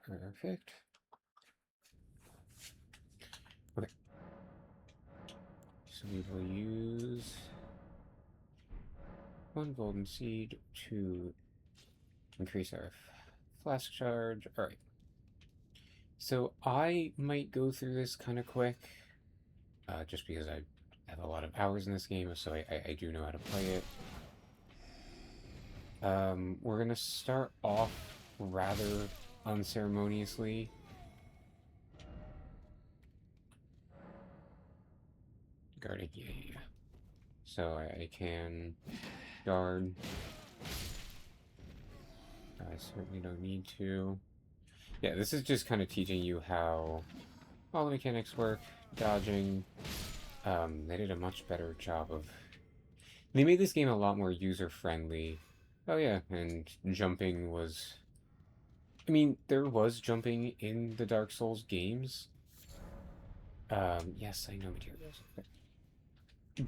Perfect. Okay, so we will use one golden seed to increase our flask charge. All right. So I might go through this kind of quick, just because I have a lot of hours in this game, so I do know how to play it. We're gonna start off rather unceremoniously. Guarding, yeah. So I can guard. I certainly don't need to. Yeah, this is just kind of teaching you how all the mechanics work, dodging. They did a much better job of... They made this game a lot more user-friendly. Oh yeah, and jumping was... I mean, there was jumping in the Dark Souls games. Yes, I know materials.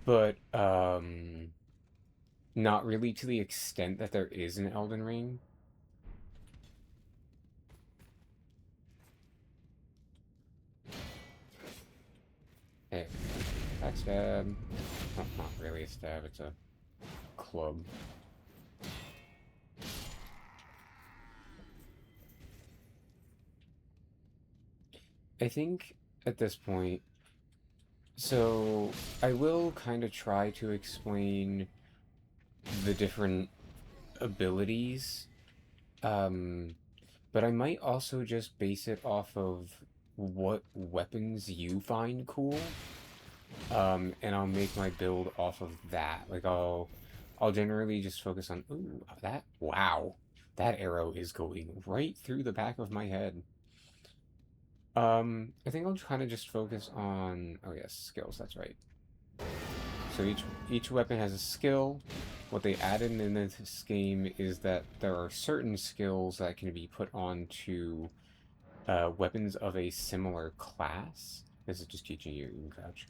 But, not really to the extent that there is in Elden Ring. Hey, backstab. Well, not really a stab, it's a club. I think at this point, so I will kind of try to explain the different abilities, um, but I might also just base it off of what weapons you find cool, and I'll make my build off of that. Like I'll generally just focus on, ooh, that, wow, that arrow is going right through the back of my head. I think I'll kind of just focus on, oh yes, skills, that's right. So each weapon has a skill. What they added in this game is that there are certain skills that can be put onto weapons of a similar class. This is just teaching you in crouch.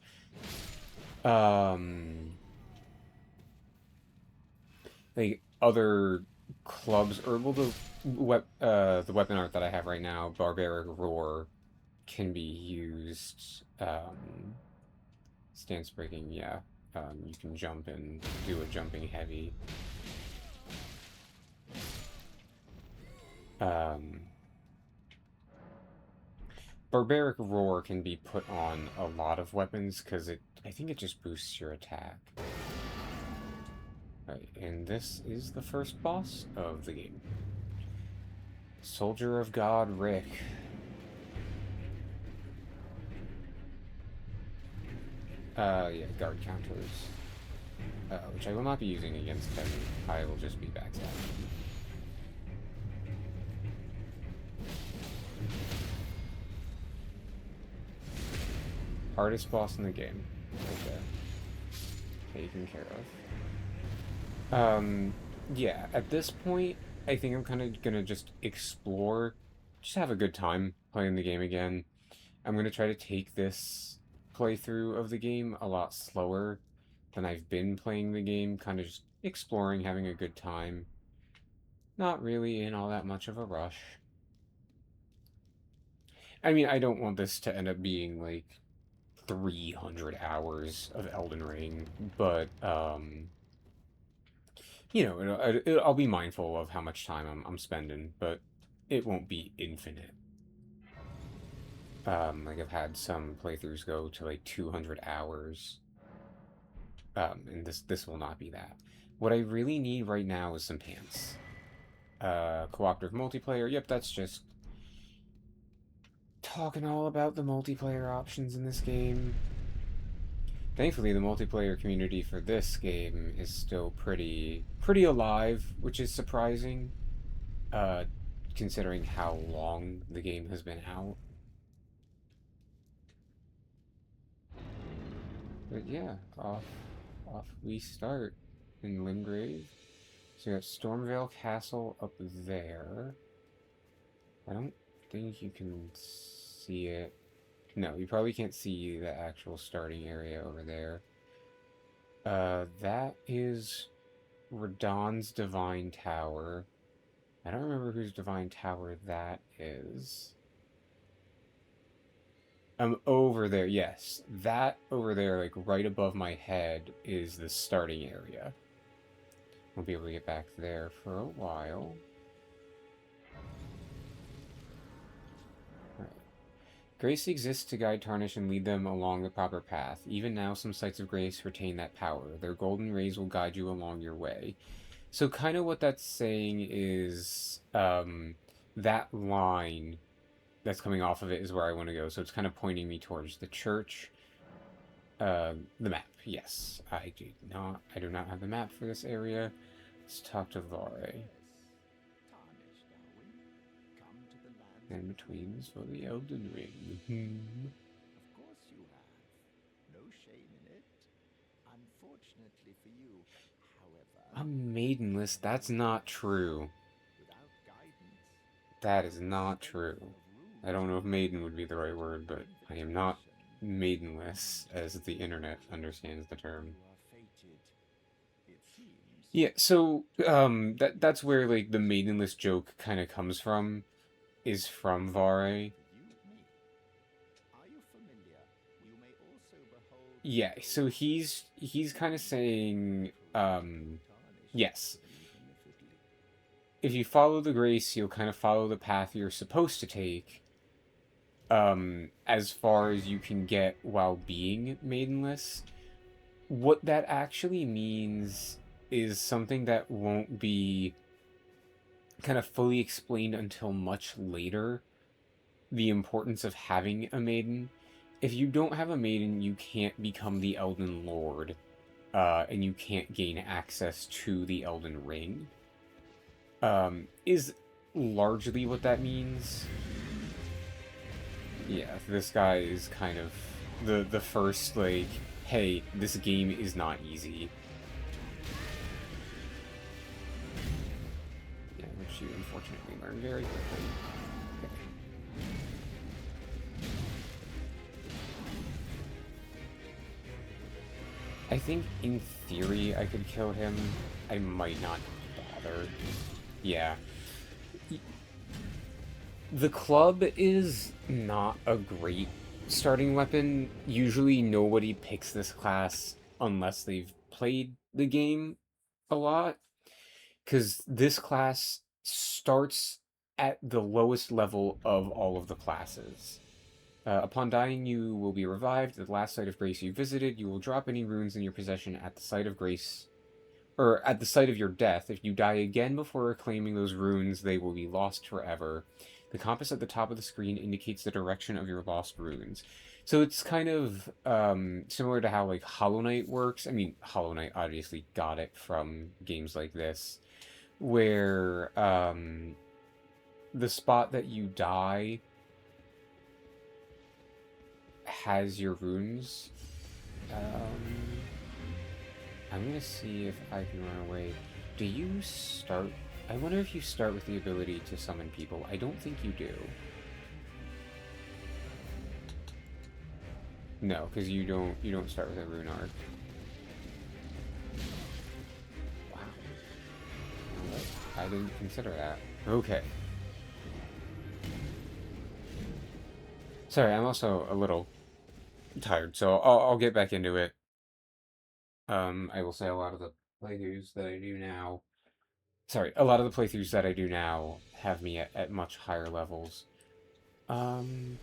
Um, like other clubs, or well, the weapon art that I have right now, Barbaric Roar, can be used. Stance breaking, yeah. You can jump and do a jumping heavy. Um, Barbaric Roar can be put on a lot of weapons because I think it just boosts your attack. Right, and this is the first boss of the game. Soldier of God Rick. Yeah, guard counters. Which I will not be using against Kevin. I will just be backstabbing. Hardest boss in the game. Right there. Taken care of. Yeah, at this point, I think I'm kind of gonna just explore, just have a good time playing the game again. I'm gonna try to take this playthrough of the game a lot slower than I've been playing the game, kind of just exploring, having a good time. Not really in all that much of a rush. I mean, I don't want this to end up being like 300 hours of Elden Ring, but you know, I'll be mindful of how much time I'm spending, but it won't be infinite. Like I've had some playthroughs go to like 200 hours, and this will not be that. What I really need right now is some pants. Cooperative multiplayer. Yep, that's just talking all about the multiplayer options in this game. Thankfully, the multiplayer community for this game is still pretty alive, which is surprising, uh, considering how long the game has been out. But yeah, off we start in Limgrave. So you got Stormvale Castle up there. I don't think you can see it. No, you probably can't see the actual starting area over there. That is Radahn's Divine Tower. I don't remember whose divine tower that is. Over there, yes. That over there, like right above my head, is the starting area. Won't be able to get back there for a while. Right. Grace exists to guide Tarnish and lead them along the proper path. Even now, some sites of grace retain that power. Their golden rays will guide you along your way. So, kind of what that's saying is that line that's coming off of it is where I want to go. So, it's kind of pointing me towards the church. The map, yes. I do not have the map for this area. Let's talk to Vare. And between for the Elden Ring. Of course you have. No shame in it. Unfortunately for you, however, I'm maidenless. That's not true. without guidance, That is not study true. of I runes, don't know if maiden would be the right word, and but I am not invitation, maidenless, and as the internet understands the term. you are fated, it seems, Yeah, so that's where like the maidenless joke kind of comes from, is from Vare. to you me. Are you familiar? You may also behold the Yeah, so golden he's kind of saying, proof tarnished, yes, even if it if you follow the grace, you'll kind of follow the path you're supposed to take, as far as you can get while being maidenless. What that actually means is something that won't be kind of fully explained until much later, the importance of having a maiden. If you don't have a maiden, you can't become the Elden Lord, and you can't gain access to the Elden Ring. Is largely what that means. Yeah, this guy is kind of the first, like, hey, this game is not easy. Yeah, which you unfortunately learn very quickly. Okay. I think in theory I could kill him. I might not bother. Yeah. The club is not a great starting weapon. Usually nobody picks this class unless they've played the game a lot, because this class starts at the lowest level of all of the classes. Upon dying, you will be revived. At the last site of grace you visited, you will drop any runes in your possession at the site of grace, or at the site of your death. If you die again before reclaiming those runes, they will be lost forever. The compass at the top of the screen indicates the direction of your lost runes. So it's kind of similar to how like Hollow Knight works. I mean, Hollow Knight obviously got it from games like this, where the spot that you die has your runes. Um, I'm gonna see if I can run away. Do you start? I wonder if you start with the ability to summon people. I don't think you do. No, because you don't start with a rune arc. Wow. I didn't consider that. Okay. Sorry, I'm also a little tired, so I'll get back into it. I will say a lot of the playthroughs that I do now. Sorry, a lot of the playthroughs that I do now have me at much higher levels. Um,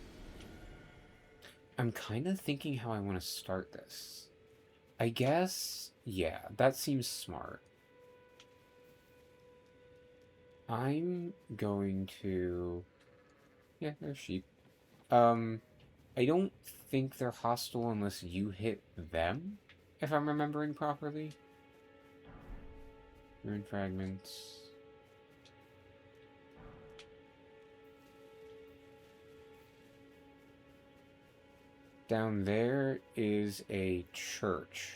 I'm kind of thinking how I want to start this. I guess, yeah, that seems smart. I'm going to. Yeah, there's sheep. Um, I don't think they're hostile unless you hit them, if I'm remembering properly. Rune fragments. Down there is a church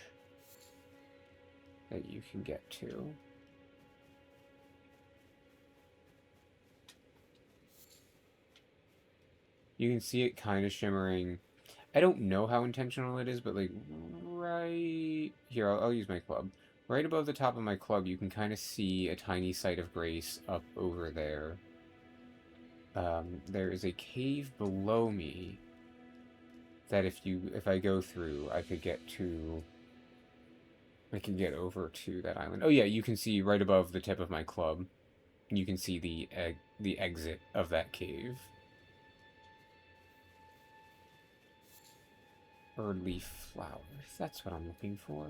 that you can get to. You can see it kind of shimmering. I don't know how intentional it is, but like right here, I'll use my club. right above the top of my club, you can kind of see a tiny site of grace up over there. There is a cave below me that if I go through, I could get to. I can get over to that island. Oh yeah, you can see right above the tip of my club. You can see the exit of that cave. Or leaf flowers. That's what I'm looking for.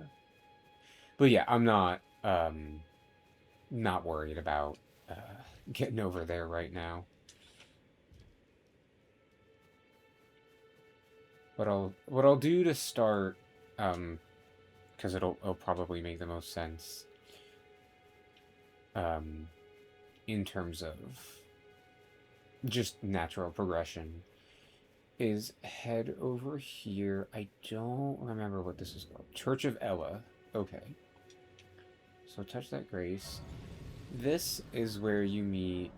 But yeah, I'm not worried about uh, getting over there right now. What I'll do to start, because it'll probably make the most sense, um, in terms of just natural progression, is head over here. I don't remember what this is called. Church of Ella. Okay. So touch that grace. This is where you meet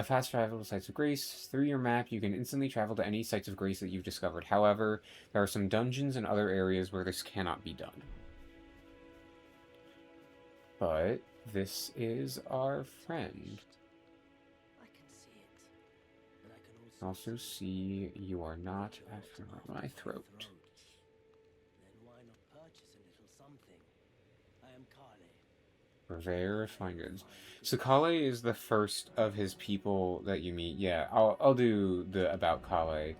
fast travel to sites of grace. Through your map, you can instantly travel to any sites of grace that you've discovered. However, there are some dungeons and other areas where this cannot be done. But this is our friend. I can see it, but I can Also see you are not after my throat. Then why not purchase a little something? I am Kale. Purveyor of fine goods. So Kale is the first of his people that you meet. Yeah, I'll do the about Kale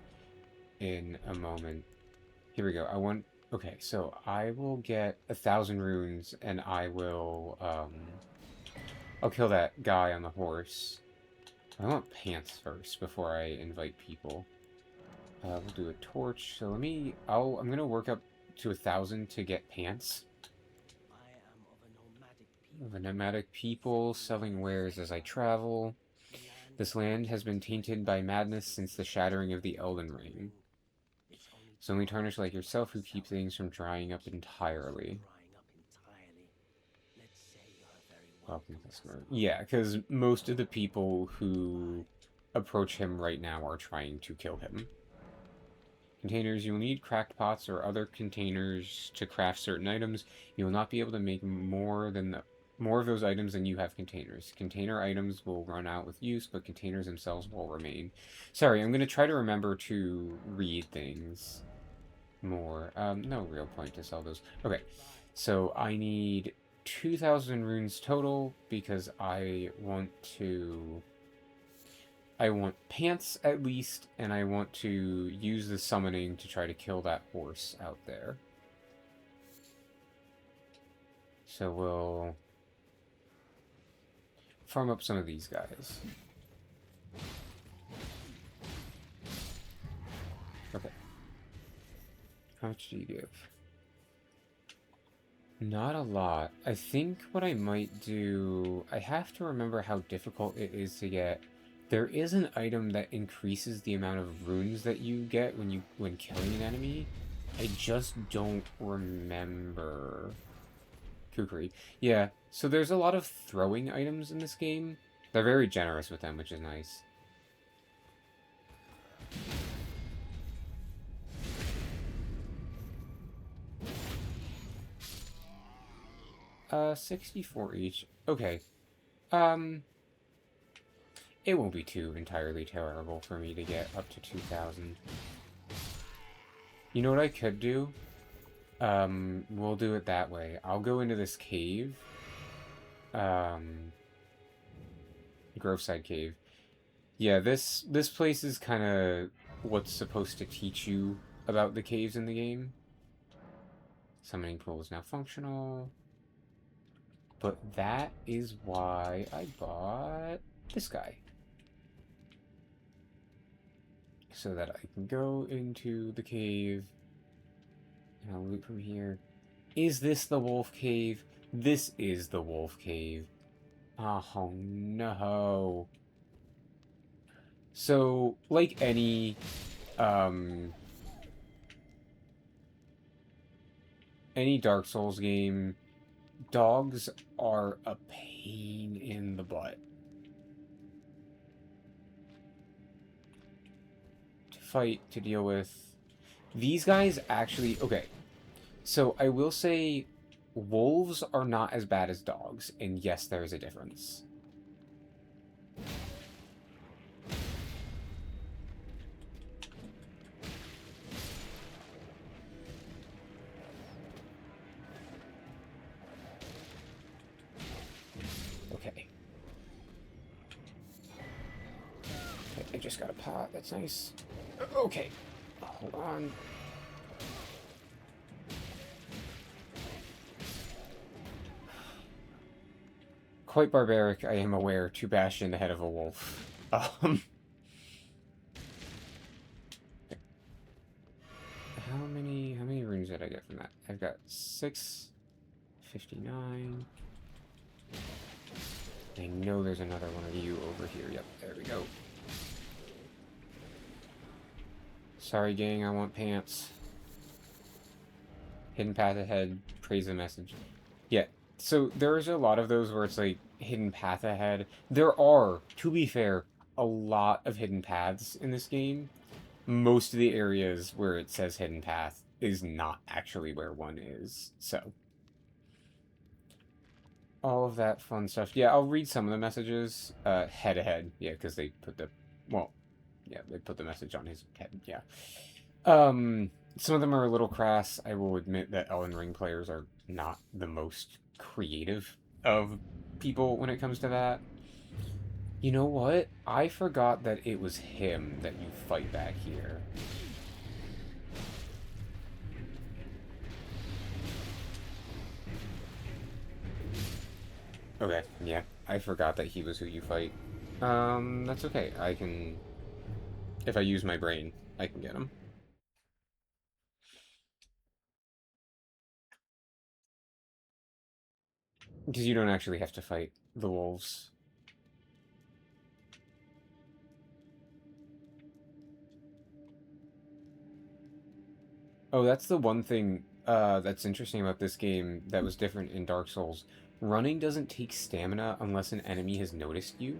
in a moment. Here we go. Okay, so I will get 1,000 runes, and I'll kill that guy on the horse. I want pants first before I invite people. We'll do a torch. So I'm gonna work up to 1,000 to get pants. I am of Of a nomadic people, selling wares as I travel. This land has been tainted by madness since the shattering of the Elden Ring. It's only tarnished like yourself who keep things from drying up entirely. Welcome, customer. Yeah, because most of the people who approach him right now are trying to kill him. Containers. You will need cracked pots or other containers to craft certain items. You will not be able to make more of those items than you have containers. Container items will run out with use, but containers themselves will remain. Sorry, I'm going to try to remember to read things more. No real point to sell those. Okay, so I need 2,000 runes total because I want pants at least, and I want to use the summoning to try to kill that horse out there. So we'll farm up some of these guys. Okay. How much do you give? Not a lot. I think what I might do... I have to remember how difficult it is to get. There is an item that increases the amount of runes that you get when killing an enemy. I just don't remember. Kukri. Yeah, so there's a lot of throwing items in this game. They're very generous with them, which is nice. 64 each. Okay. It won't be too entirely terrible for me to get up to 2,000. You know what I could do? We'll do it that way. I'll go into this cave. Groveside Cave. Yeah, this place is kind of what's supposed to teach you about the caves in the game. Summoning pool is now functional. But that is why I bought this guy. So that I can go into the cave. And I'll loot from here. Is this the wolf cave? This is the wolf cave. Oh no. So, like any Dark Souls game, dogs are a pain in the butt. To fight, to deal with. These guys actually... Okay, so I will say wolves are not as bad as dogs, and yes, there is a difference. Okay. Okay, I just got a pot. That's nice. Okay. Hold on. Quite barbaric, I am aware, to bash in the head of a wolf. How many runes did I get from that? I've got 659. I know there's another one of you over here. Yep, there we go. Sorry, gang, I want pants. Hidden path ahead, praise the message. Yeah, so there's a lot of those where it's like hidden path ahead. There are, to be fair, a lot of hidden paths in this game. Most of the areas where it says hidden path is not actually where one is, so all of that fun stuff. Yeah, I'll read some of the messages head ahead. Yeah, because they put the, well, yeah, they put the message on his head. Yeah. Some of them are a little crass. I will admit that Elden Ring players are not the most creative of people when it comes to that. You know what? I forgot that it was him that you fight back here. Okay, yeah. I forgot that he was who you fight. That's okay. I can... If I use my brain, I can get him. Because you don't actually have to fight the wolves. Oh, that's the one thing that's interesting about this game that was different in Dark Souls. Running doesn't take stamina unless an enemy has noticed you.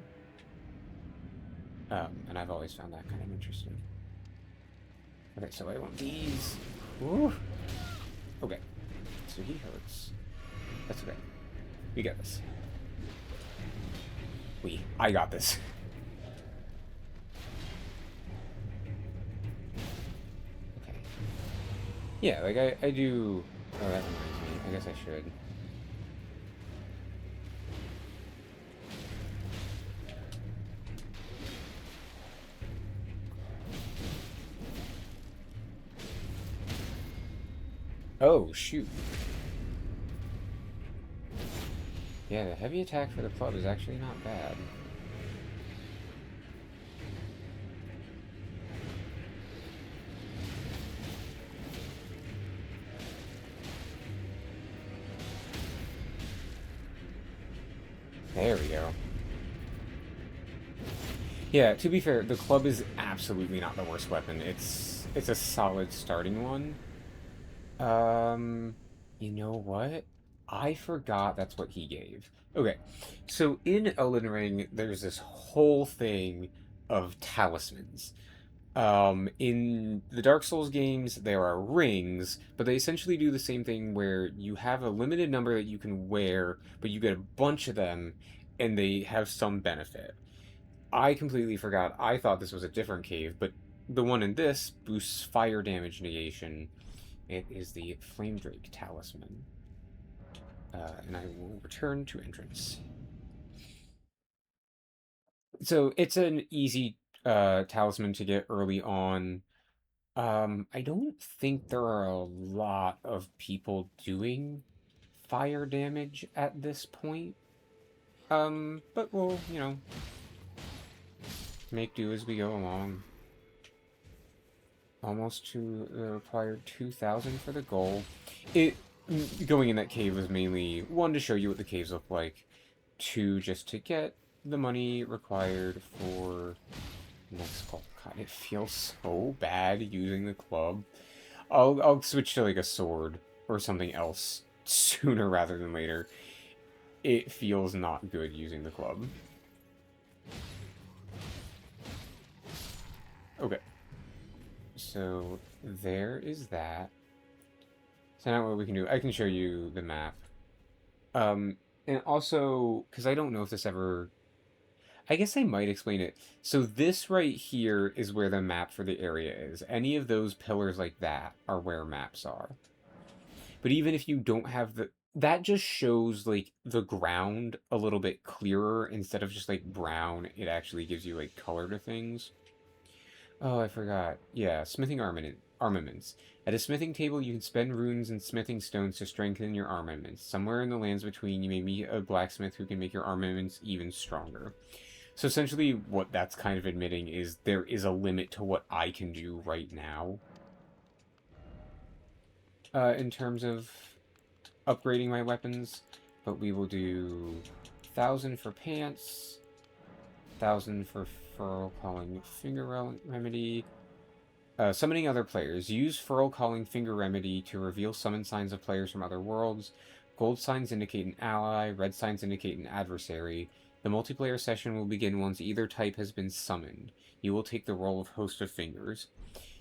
And I've always found that kind of interesting. Okay, so I want these. Ooh. Okay, so he hurts. That's okay. We got this. I got this. Okay. Yeah, like I do... Oh, that reminds me. I guess I should. Oh, shoot. Yeah, the heavy attack for the club is actually not bad. There we go. Yeah, to be fair, the club is absolutely not the worst weapon. It's a solid starting one. You know what? I forgot that's what he gave. Okay, so in Elden Ring, there's this whole thing of talismans. In the Dark Souls games, there are rings, but they essentially do the same thing where you have a limited number that you can wear, but you get a bunch of them, and they have some benefit. I completely forgot. I thought this was a different cave, but the one in this boosts fire damage negation. It is the Flame Drake Talisman. And I will return to entrance. So it's an easy talisman to get early on. I don't think there are a lot of people doing fire damage at this point. But we'll, make do as we go along. Almost to the required 2,000 for the goal. Going in that cave was mainly, one, to show you what the caves look like, two, just to get the money required for next call. God, it feels so bad using the club. I'll switch to like a sword or something else sooner rather than later. It feels not good using the club. Okay. So there is that. So now what we can do, I can show you the map Um, and also, because I don't know if this ever... I guess I might explain it. So this right here is where the map for the area is. Any of those pillars like that are where maps are. But even if you don't have the... That just shows, like, the ground a little bit clearer. Instead of just, like, brown, it actually gives you, like, color to things. Oh, I forgot. Yeah, smithing armaments. At a smithing table, you can spend runes and smithing stones to strengthen your armaments. Somewhere in the lands between, you may meet a blacksmith who can make your armaments even stronger. So essentially, what that's kind of admitting is there is a limit to what I can do right now. In terms of upgrading my weapons. But we will do 1,000 for pants, 1,000 for Furl Calling Finger Remedy. Summoning other players. Use Furl Calling Finger Remedy to reveal summon signs of players from other worlds. Gold signs indicate an ally, red signs indicate an adversary. The multiplayer session will begin once either type has been summoned. You will take the role of Host of Fingers.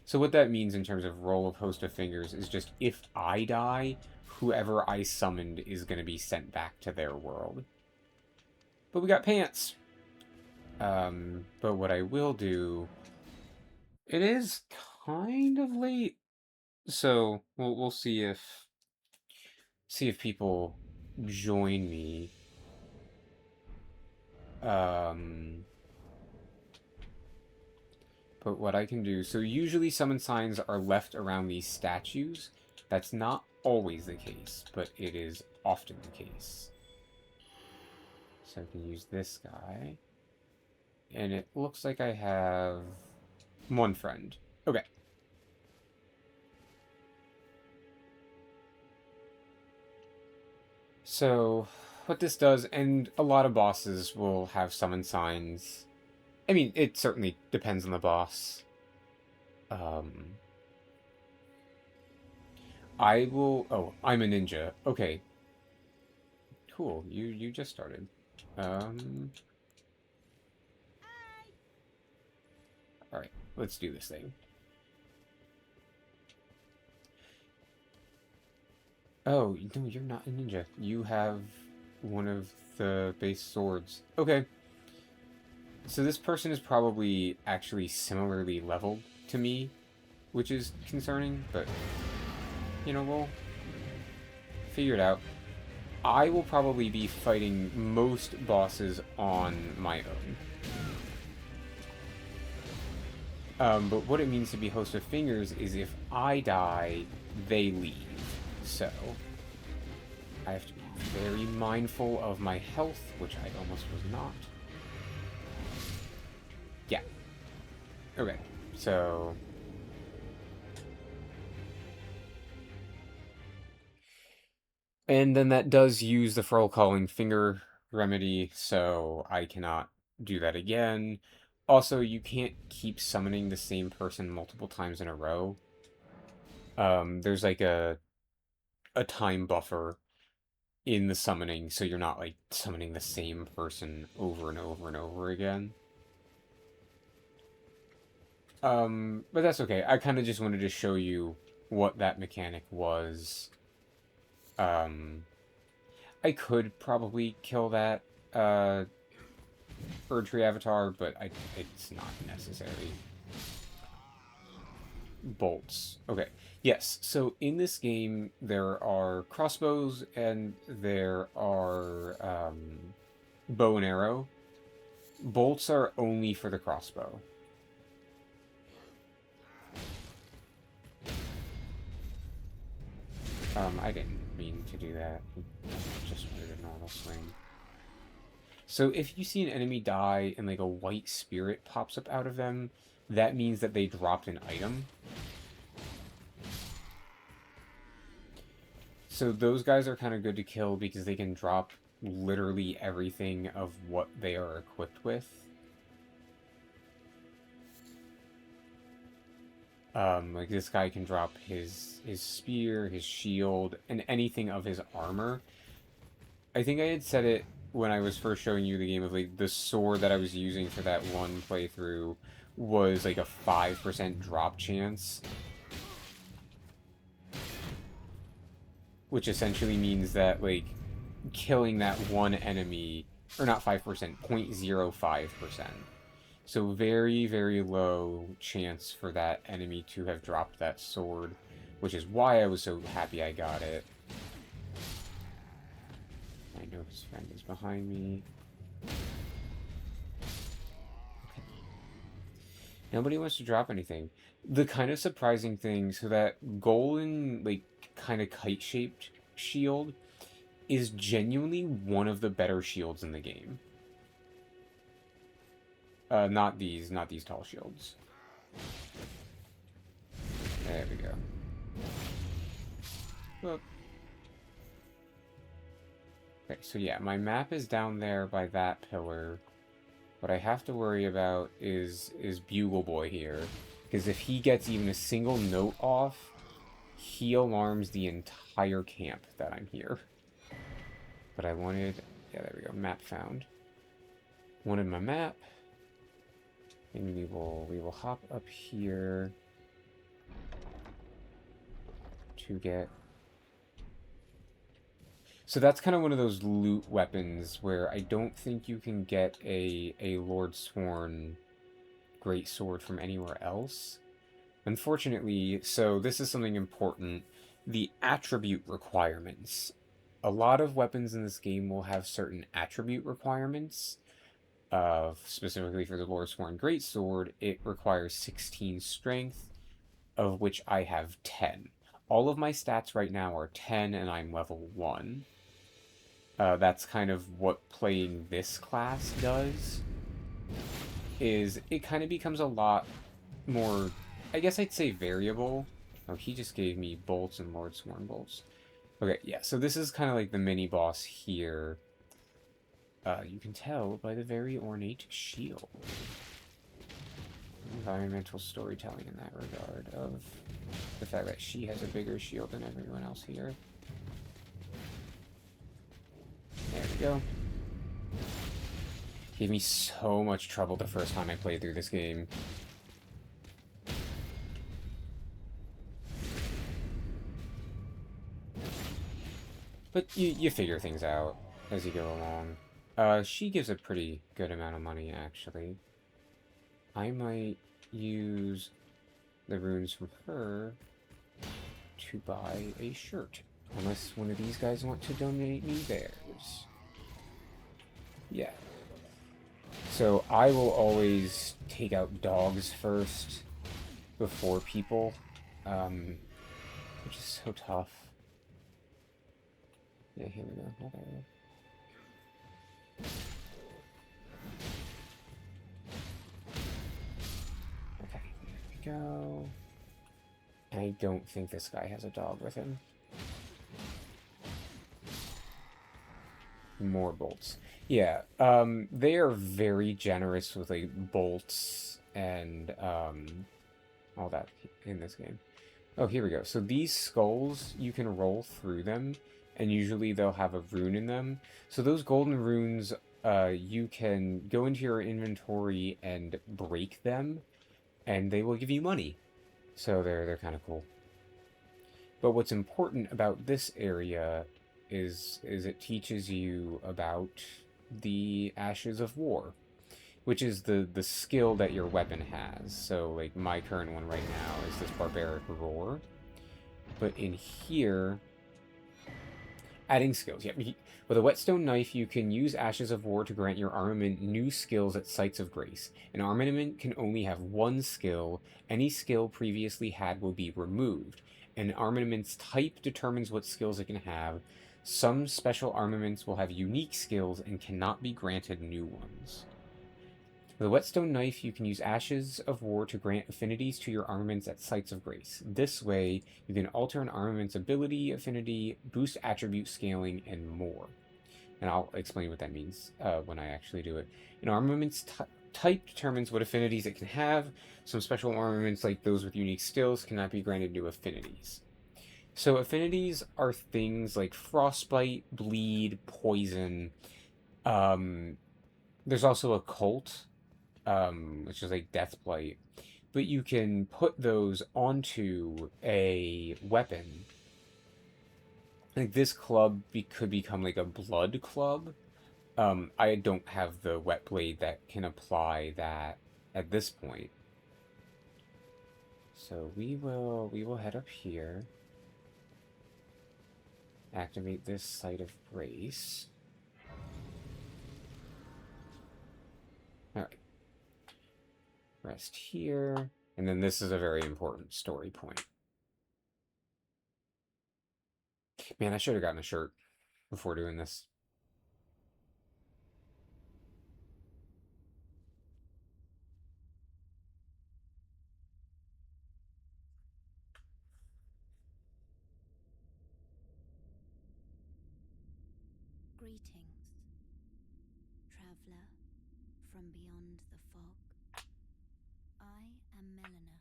So what that means in terms of role of Host of Fingers is just if I die, whoever I summoned is going to be sent back to their world. But we got pants. But what I will do... It is kind of late, so we'll see if people join me. But what I can do... So usually summon signs are left around these statues. That's not always the case, but it is often the case. So I can use this guy. And it looks like I have one friend. Okay. So what this does, and a lot of bosses will have summon signs. I mean, it certainly depends on the boss. I will... Oh, I'm a ninja. Okay. Cool. You just started. Alright, let's do this thing. Oh, no, you're not a ninja. You have one of the base swords. Okay. So this person is probably actually similarly leveled to me, which is concerning, but, you know, we'll figure it out. I will probably be fighting most bosses on my own. But what it means to be Host of Fingers is if I die, they leave. So, I have to be very mindful of my health, which I almost was not. Yeah. Okay, so... And then that does use the Furl Calling Finger remedy, so I cannot do that again. Also, you can't keep summoning the same person multiple times in a row. There's like a time buffer in the summoning, so you're not like summoning the same person over and over and over again. But that's okay. I kind of just wanted to show you what that mechanic was. I could probably kill that Erdtree avatar, but it's not necessary. Bolts. Okay. Yes, so in this game, there are crossbows and there are bow and arrow. Bolts are only for the crossbow. I didn't mean to do that. Just did a normal swing. So if you see an enemy die and like a white spirit pops up out of them, that means that they dropped an item. So those guys are kind of good to kill because they can drop literally everything of what they are equipped with. Like this guy can drop his spear, his shield, and anything of his armor. I think I had said it when I was first showing you the game of like the sword that I was using for that one playthrough was like a 5% drop chance. Which essentially means that like killing that one enemy, or not 5%, 0.05%. So very, very low chance for that enemy to have dropped that sword, which is why I was so happy I got it. I know his friend is behind me. Okay. Nobody wants to drop anything. The kind of surprising thing, so that golden, like, kind of kite-shaped shield is genuinely one of the better shields in the game. Not these tall shields. There we go. Whoop. Okay, so yeah, my map is down there by that pillar. What I have to worry about is Bugle Boy here, because if he gets even a single note off, he alarms the entire camp that I'm here. But I wanted, yeah, there we go, map found. Wanted my map, and we will hop up here to get. So that's kind of one of those loot weapons where I don't think you can get a Lord Sworn greatsword from anywhere else. Unfortunately, so this is something important. The attribute requirements. A lot of weapons in this game will have certain attribute requirements. Specifically for the Lord Sworn greatsword, it requires 16 strength, of which I have 10. All of my stats right now are 10, and I'm level 1. That's kind of what playing this class does, is it kind of becomes a lot more, I guess I'd say variable. Oh, he just gave me bolts and Lord Sworn bolts. Okay, yeah, so this is kind of like the mini-boss here. You can tell by the very ornate shield. Environmental storytelling in that regard, of the fact that she has a bigger shield than everyone else here. There we go. Gave me so much trouble the first time I played through this game. But you figure things out as you go along. She gives a pretty good amount of money, actually. I might use the runes from her to buy a shirt. Unless one of these guys want to donate me theirs. Yeah. So I will always take out dogs first before people, which is so tough. Yeah, here we go. Okay, there we go. I don't think this guy has a dog with him. More bolts. Yeah, they are very generous with like bolts and all that in this game. Oh, here we go. So these skulls, you can roll through them, and usually they'll have a rune in them. So those golden runes, you can go into your inventory and break them, and they will give you money. So they're kind of cool. But what's important about this area is it teaches you about the Ashes of War, which is the skill that your weapon has. So, like, my current one right now is this Barbaric Roar. But in here, adding skills. Yeah, with a whetstone knife, you can use Ashes of War to grant your armament new skills at sites of grace. An armament can only have one skill. Any skill previously had will be removed. An armament's type determines what skills it can have. Some special armaments will have unique skills and cannot be granted new ones. With a whetstone knife, you can use Ashes of War to grant affinities to your armaments at sites of grace. This way, you can alter an armament's ability, affinity, boost attribute scaling, and more. And I'll explain what that means when I actually do it. An armament's type determines what affinities it can have. Some special armaments, like those with unique skills, cannot be granted new affinities. So affinities are things like frostbite, bleed, poison. There's also occult, which is like deathblight. But you can put those onto a weapon like this club could become like a blood club. I don't have the wet blade that can apply that at this point. So we will head up here. Activate this site of grace. Alright. Rest here. And then this is a very important story point. Man, I should have gotten a shirt before doing this. Greetings, traveler from beyond the fog. I am Melina.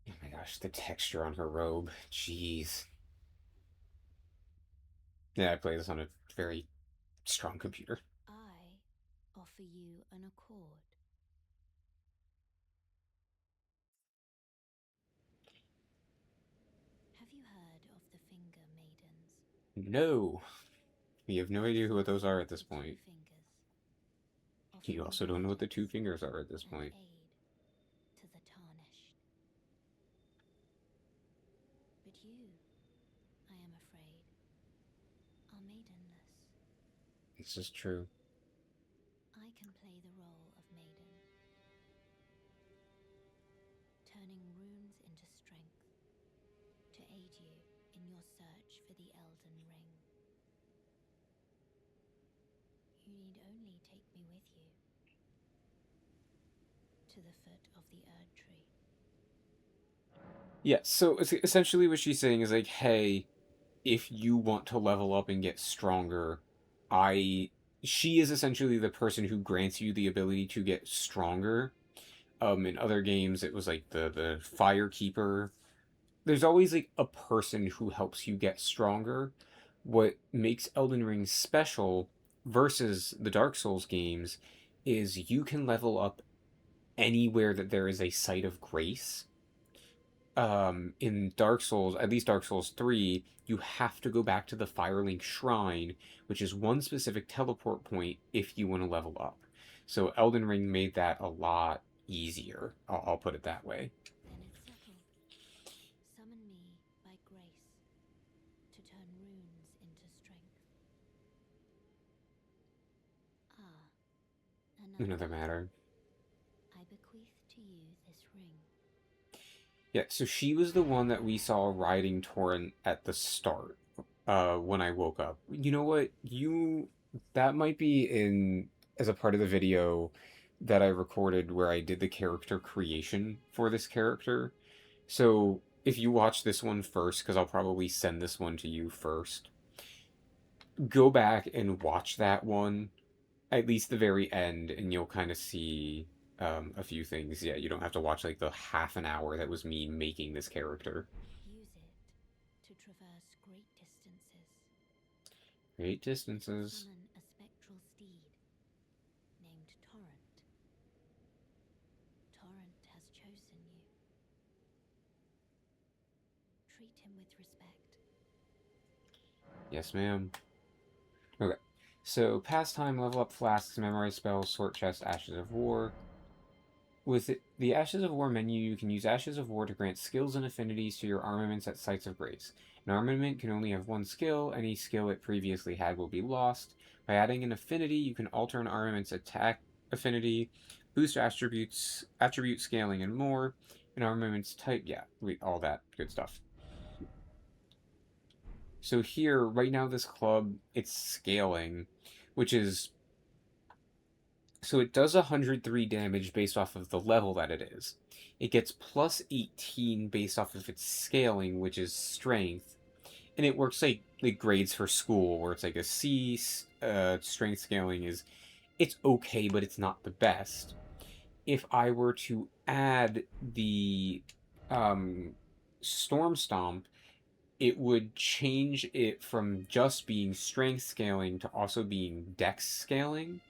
Oh my gosh, the texture on her robe. Jeez. Yeah, I play this on a very strong computer. I offer you an accord. Have you heard of the Finger Maidens? No. We have no idea what those are at this The two point. fingers, You offering also don't know what the two guidance fingers are at this and point. aid to the tarnished. But you, I am afraid, are maidenless. This is true. I can play the role of maiden, turning runes into strength to aid you in your search for the Elden Ring. You need only take me with you to the foot of the Erd Tree. Yeah, so essentially what she's saying is like, hey, if you want to level up and get stronger, I she is essentially the person who grants you the ability to get stronger. In other games it was like the fire keeper. There's always like a person who helps you get stronger. What makes Elden Ring special versus the Dark Souls games is you can level up anywhere that there is a site of grace. In Dark Souls, at least Dark Souls 3, you have to go back to the Firelink Shrine, which is one specific teleport point if you want to level up. So Elden Ring made that a lot easier. I'll put it that way. Then it's settled. Summon me by grace to turn runes into strength. Ah, Another another matter. matter. I bequeath to you this ring. Yeah, so she was the one that we saw riding Torrent at the start, when I woke up. You know what? That might be in as a part of the video that I recorded where I did the character creation for this character. So if you watch this one first, because I'll probably send this one to you first, go back and watch that one, at least the very end, and you'll kind of see a few things. Yeah, you don't have to watch like the half an hour that was me making this character. Use it to traverse great distances. Great distances. Summon a spectral steed named Torrent. Torrent has chosen you. Treat him with respect. Yes, ma'am. Okay. So, pastime, level up flasks, memorize spells, sort chest, Ashes of War. With the Ashes of War menu, you can use Ashes of War to grant skills and affinities to your armaments at Sites of Grace. An armament can only have one skill. Any skill it previously had will be lost. By adding an affinity, you can alter an armament's attack affinity, boost attribute scaling, and more. An armament's type, yeah, all that good stuff. So here, right now, this club, it's scaling, which is so it does 103 damage based off of the level that it is. It gets plus 18 based off of its scaling, which is strength. And it works like grades for school, where it's like a C, strength scaling is, it's okay, but it's not the best. If I were to add the um, Storm Stomp, it would change it from just being strength scaling to also being dex scaling.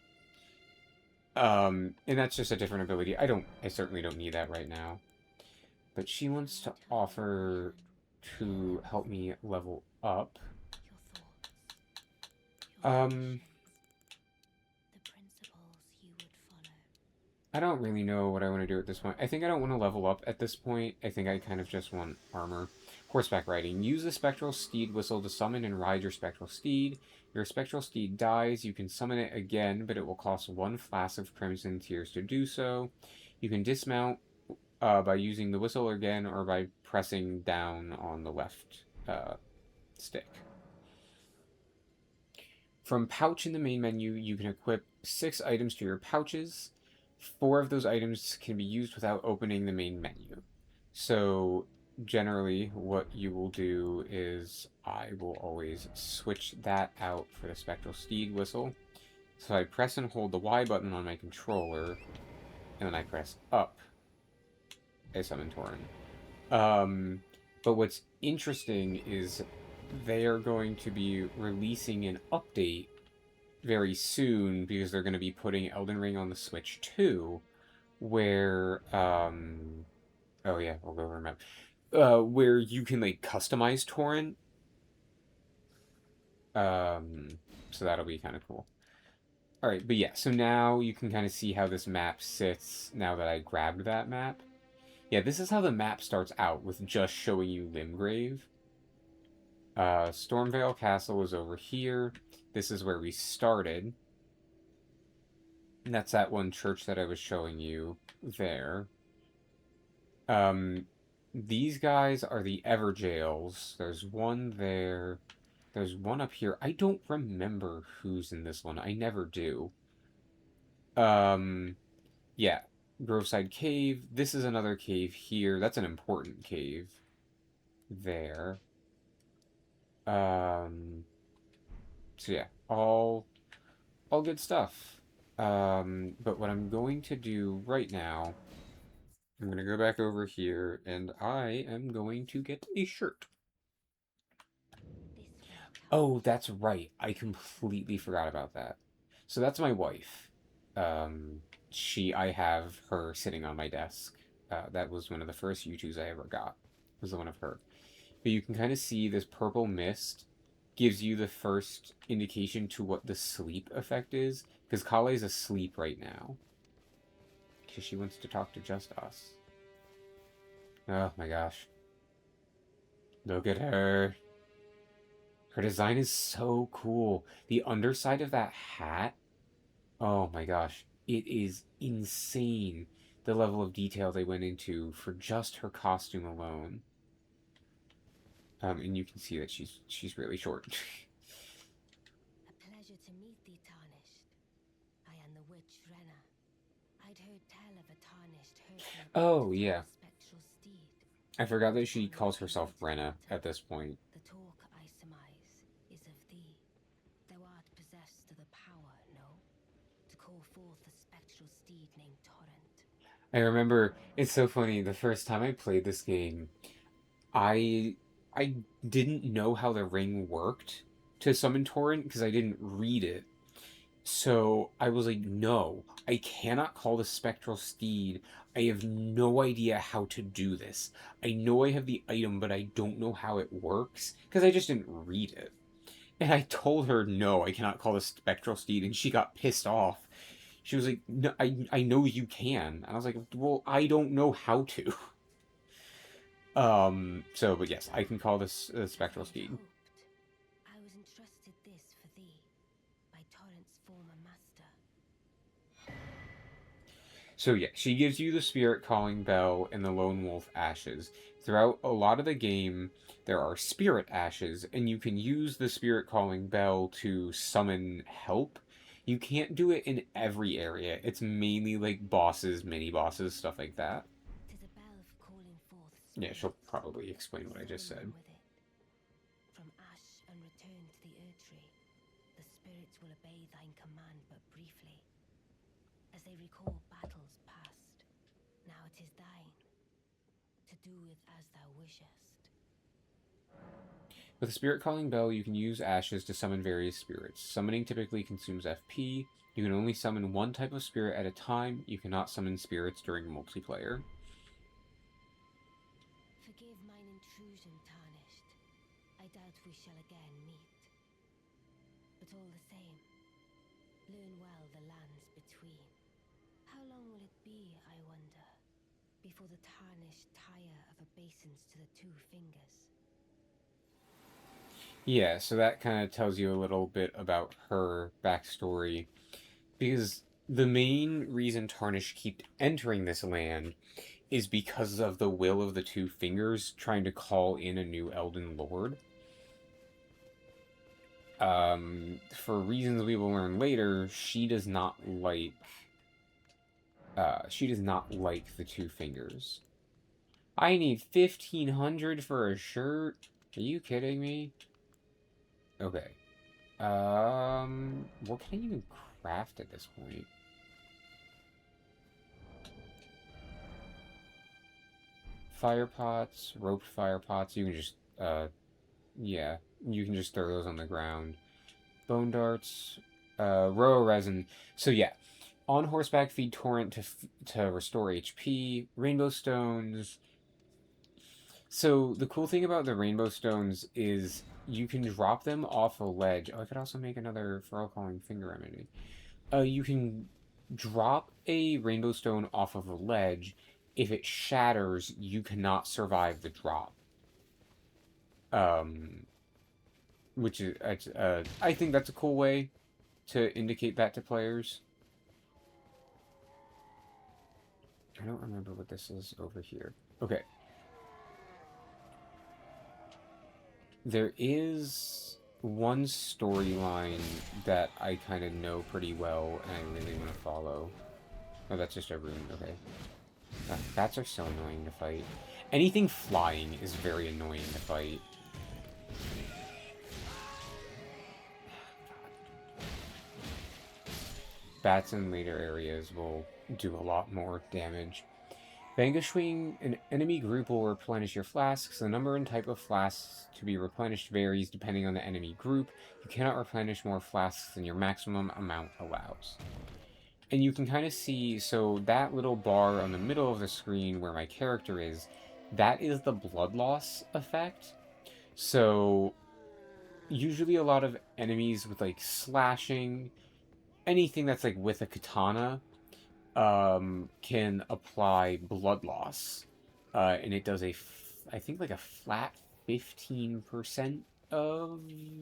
And that's just a different ability. I certainly don't need that right now. But she wants to What have you offer learned? to help me level up. Your thoughts, your Um, ambitions, the principles you would follow. I don't really know what I want to do at this point. I think I don't want to level up at this point. I think I kind of just want armor. Horseback riding. Use the spectral steed whistle to summon and ride your spectral steed. Your spectral steed dies. You can summon it again, but it will cost one flask of crimson tears to do so. You can dismount by using the whistle again or by pressing down on the left stick. From pouch in the main menu, you can equip 6 items to your pouches. 4 of those items can be used without opening the main menu. So generally what you will do is I will always switch that out for the Spectral Steed whistle. So I press and hold the Y button on my controller, and then I press up. I summon Torin. But what's interesting is they are going to be releasing an update very soon because they're going to be putting Elden Ring on the Switch too, where oh yeah, we'll go over a map. Where you can like customize Torrent. So that'll be kind of cool. All right, but yeah, so now you can kind of see how this map sits now that I grabbed that map. Yeah, this is how the map starts out with just showing you Limgrave. Stormvale Castle is over here. This is where we started. And that's that one church that I was showing you there. These guys are the Everjails. There's one there. There's one up here. I don't remember who's in this one. I never do. Um, yeah. Groveside Cave. This is another cave here. That's an important cave. There. So yeah, all good stuff. But what I'm going to do right now, I'm going to go back over here, and I am going to get a shirt. This way, Oh, Tarnish. that's right. I completely forgot about that. So that's my wife. I have her sitting on my desk. That was one of the first U2s I ever got. Was the one of her. But you can kind of see this purple mist gives you the first indication to what the sleep effect is, because Kale's asleep right now. Because she wants to talk to just us. Oh my gosh. Look at her. Her design is so cool. The underside of that hat, oh my gosh. It is insane the level of detail they went into for just her costume alone. And you can see that she's really short. A pleasure to meet thee, Tarnished. I am the witch Renna. I'd heard tell of a tarnished herdsman Oh, to yeah. a spectral steed. I forgot that she On your calls herself payment Brenna matter, at this point. the talk I surmise is of thee. Thou art possessed of the power, no? To call forth a spectral steed named Torrent. I remember it's so funny. The first time I played this game, I I didn't know how the ring worked to summon Torrent because I didn't read it. So I was like, no, I cannot call the Spectral Steed. I have no idea how to do this. I know I have the item, but I don't know how it works because I just didn't read it. And I told her, no, I cannot call the Spectral Steed, and she got pissed off. She was like, no, I know you can. And I was like, well, I don't know how to. But yes, I can call this As I Spectral had Steed. hoped, I was entrusted this for thee by Torrent's former master. So yeah, she gives you the Spirit Calling Bell and the Lone Wolf Ashes. Throughout a lot of the game, there are Spirit Ashes, and you can use the Spirit Calling Bell to summon help. You can't do it in every area. It's mainly like bosses, mini bosses, stuff like that. 'Tis a bell for calling forth Yeah, she'll spirits, probably explain what I just summoning said. them with it. From ash and return to the Erdtree, the spirits will obey thine command but briefly, as they recall battles past. Now it is thine, to do with as thou wishest. With the Spirit Calling Bell, you can use Ashes to summon various spirits. Summoning typically consumes FP. You can only summon one type of spirit at a time. You cannot summon spirits during multiplayer. Forgive mine intrusion, Tarnished. I doubt we shall again meet. But all the same, learn well the lands between. How long will it be, I wonder, before the Tarnished tire of obeisance to the two fingers? Yeah, so that kind of tells you a little bit about her backstory. Because the main reason Tarnish keep entering this land is because of the will of the two fingers trying to call in a new Elden Lord. For reasons we will learn later, she does not like the two fingers. I need 1,500 for a shirt? Are you kidding me? Okay. What can I even craft at this point? Fire pots, roped fire pots. You can just, yeah, you can just throw those on the ground. Bone darts, row resin. So yeah, on horseback feed torrent to restore HP. Rainbow stones. So the cool thing about the rainbow stones is you can drop them off a ledge. Oh, I could also make another Feral Calling Finger Remedy. You can drop a rainbow stone off of a ledge. If it shatters, you cannot survive the drop. Which is, I think that's a cool way to indicate that to players. I don't remember what this is over here. Okay. There is one storyline that I kind of know pretty well and I really want to follow. Oh, that's just a rune. Okay. Bats are so annoying to fight. Anything flying is very annoying to fight. Bats in later areas will do a lot more damage. Vanquishing an enemy group will replenish your flasks. The number and type of flasks to be replenished varies depending on the enemy group. You cannot replenish more flasks than your maximum amount allows. And you can kind of see, so that little bar on the middle of the screen where my character is, that is the blood loss effect. So usually a lot of enemies with like slashing, anything that's like with a katana, can apply blood loss. And it does I think like a flat 15% of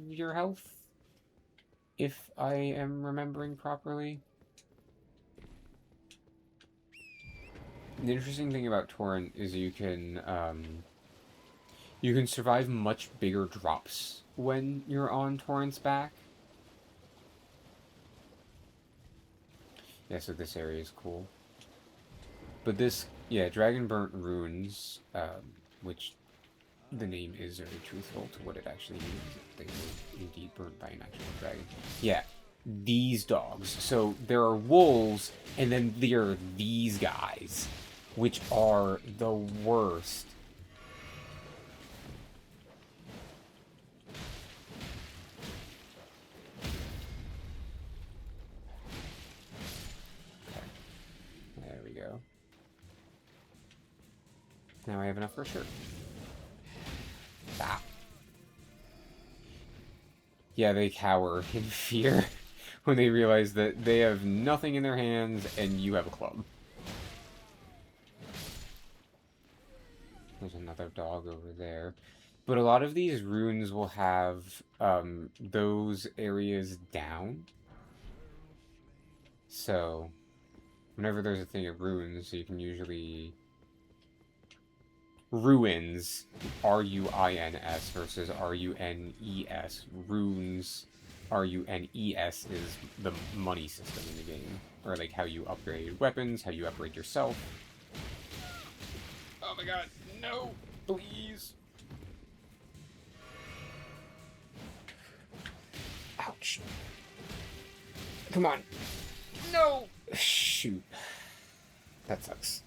your health, if I am remembering properly. The interesting thing about Torrent is you can survive much bigger drops when you're on Torrent's back. Yeah, so this area is cool. But this, yeah, Dragon Burnt Runes, which the name is very truthful to what it actually means. They were indeed burnt by an actual dragon. Yeah, these dogs. So there are wolves, and then there are these guys, which are the worst. Okay. There we go. Now I have enough for a shirt. Ah. Yeah, they cower in fear when they realize that they have nothing in their hands and you have a club. There's another dog over there. But a lot of these runes will have those areas down. So, whenever there's a thing of runes, you can usually... Ruins, R-U-I-N-S versus R-U-N-E-S. Runes, R-U-N-E-S is the money system in the game. Or like how you upgrade weapons, how you upgrade yourself. Oh my god, no! Please! Ouch. Come on. No! Shoot. That sucks.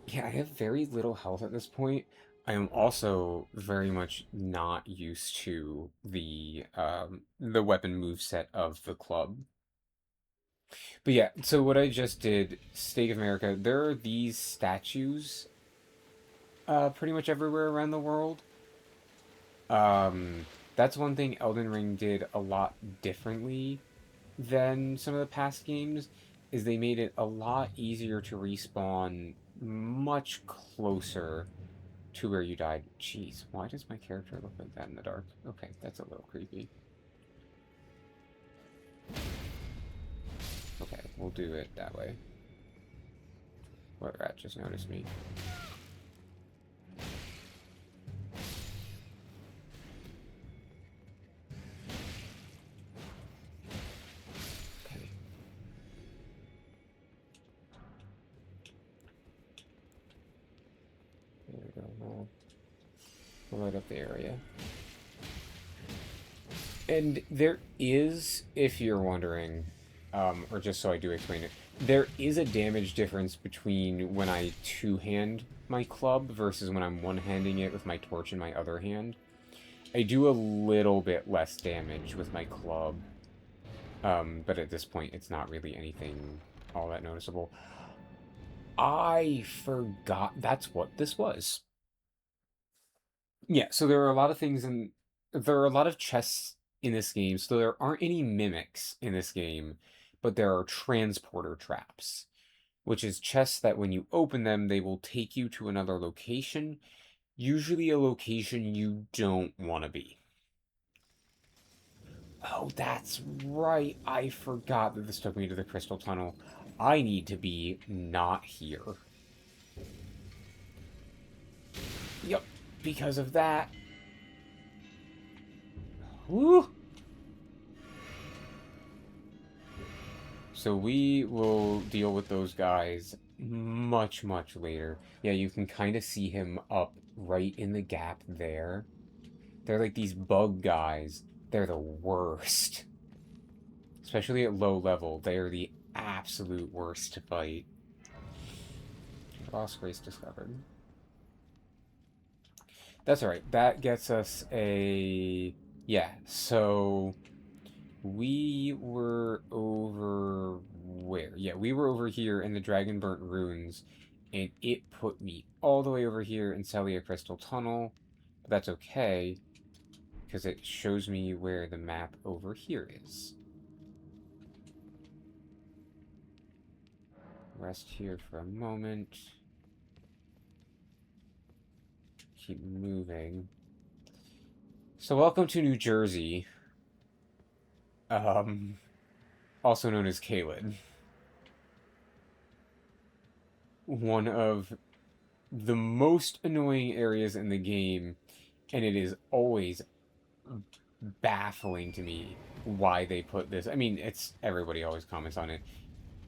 Yeah, I have very little health at this point. I am also very much not used to the weapon moveset of the club. But yeah, so what I just did, State of America, there are these statues pretty much everywhere around the world. Um, that's one thing Elden Ring did a lot differently than some of the past games, is they made it a lot easier to respawn much closer to where you died. Jeez, why does my character look like that in the dark? Okay, that's a little creepy. Okay, we'll do it that way. What rat just noticed me? Okay. There we go. We'll light up the area. And there is, if you're wondering, or just so I do explain it, there is a damage difference between when I two-hand my club versus when I'm one-handing it with my torch in my other hand. I do a little bit less damage with my club, but at this point it's not really anything all that noticeable. I forgot that's what this was. Yeah, so there are a lot of things there are a lot of chests in this game, so there aren't any mimics in this game, but there are transporter traps, which is chests that when you open them, they will take you to another location, usually a location you don't want to be. Oh, that's right. I forgot that this took me to the Crystal Tunnel. I need to be not here. Yep, because of that. Woo! So we will deal with those guys much, much later. Yeah, you can kind of see him up right in the gap there. They're like these bug guys. They're the worst. Especially at low level. They are the absolute worst to fight. Lost Grace discovered. That's alright. That gets us a... Yeah, so... We were over where? Yeah, we were over here in the Dragonburnt Ruins, and it put me all the way over here in Celia Crystal Tunnel. But that's okay, because it shows me where the map over here is. Rest here for a moment. Keep moving. So welcome to New Jersey. Also known as Caelid. One of the most annoying areas in the game, and it is always baffling to me why they put this. I mean, it's everybody always comments on it.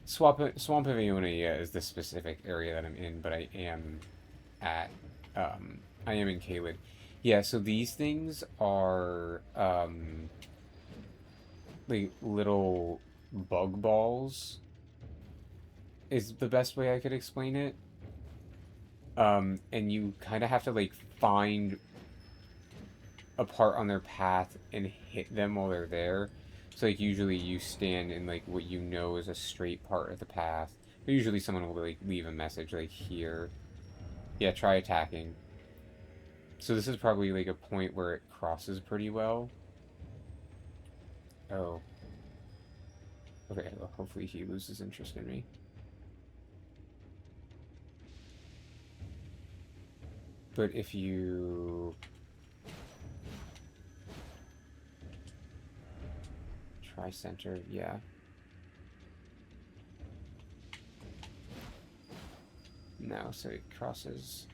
Swamp of Ionia is the specific area that I'm in, but at I am in Caelid. Yeah, so these things are like little bug balls is the best way I could explain it. And you kind of have to like find a part on their path and hit them while they're there. So like usually you stand in like what you know is a straight part of the path. But usually someone will like leave a message like here. Yeah, try attacking. So this is probably like a point where it crosses pretty well. Oh. Okay, well, hopefully he loses interest in me. But if you try center, yeah. No, so it crosses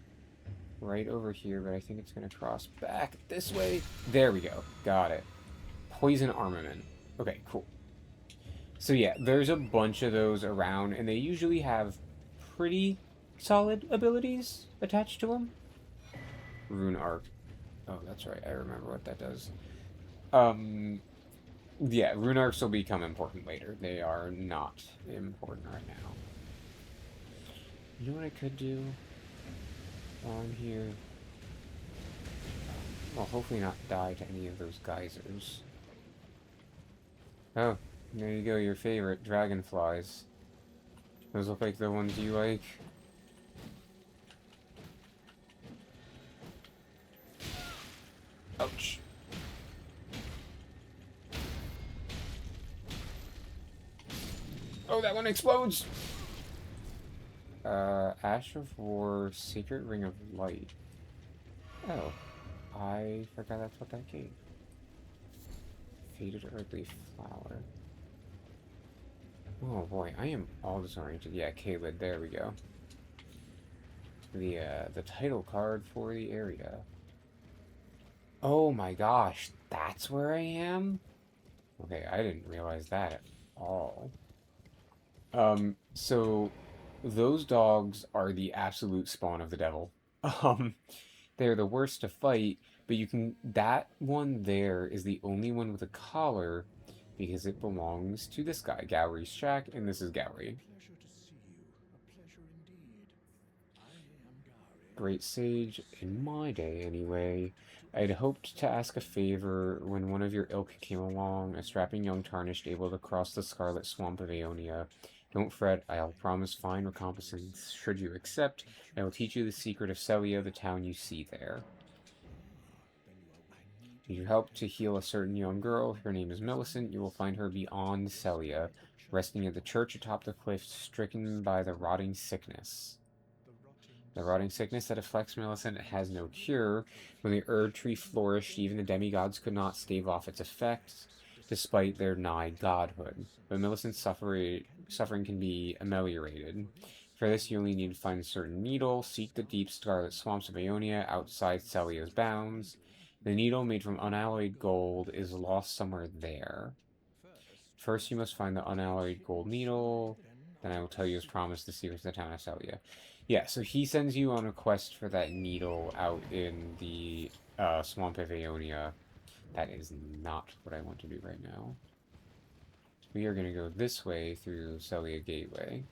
right over here, but I think it's going to cross back this way. There we go. Got it. Poison armament. Okay, cool. So yeah, there's a bunch of those around, and they usually have pretty solid abilities attached to them. Rune Arc. Oh, that's right. I remember what that does. Yeah, Rune Arcs will become important later. They are not important right now. You know what I could do while I'm here? Well, hopefully not die to any of those geysers. Oh, there you go, your favorite, dragonflies. Those look like the ones you like. Ouch. Oh, that one explodes! Ash of War, Secret Ring of Light. Oh, I forgot that's what that gave. Faded Earthly Flower. Oh boy, I am all disoriented. Yeah, Caled, there we go. The title card for the area. Oh my gosh, that's where I am? Okay, I didn't realize that at all. So those dogs are the absolute spawn of the devil. Um, they're the worst to fight, but you can, that one there is the only one with a collar because it belongs to this guy, Gowry's Shack, and this is Gowry. Pleasure to see you. A pleasure indeed. I am Gary. Great sage, in my day anyway. I'd hoped to ask a favor when one of your ilk came along, a strapping young tarnished able to cross the scarlet swamp of Aeonia. Don't fret, I'll promise fine recompense should you accept. I will teach you the secret of Celia, the town you see there. Then I need Need you your help to very heal a certain young girl. Her name is Millicent. You will find her beyond Celia, resting at the church atop the cliff, stricken by the rotting sickness. The rotting sickness that afflicts Millicent has no cure. When the Erd tree flourished, even the demigods could not stave off its effects, despite their nigh godhood. But Millicent's suffering can be ameliorated. For this, you only need to find a certain needle, seek the deep scarlet swamps of Aeonia outside Celia's bounds. The needle, made from unalloyed gold, is lost somewhere there. First, you must find the unalloyed gold needle. Then I will tell you as promised the secrets of the town of Celia. Yeah, so he sends you on a quest for that needle out in the swamp of Aeonia. That is not what I want to do right now. We are going to go this way through Celia Gateway.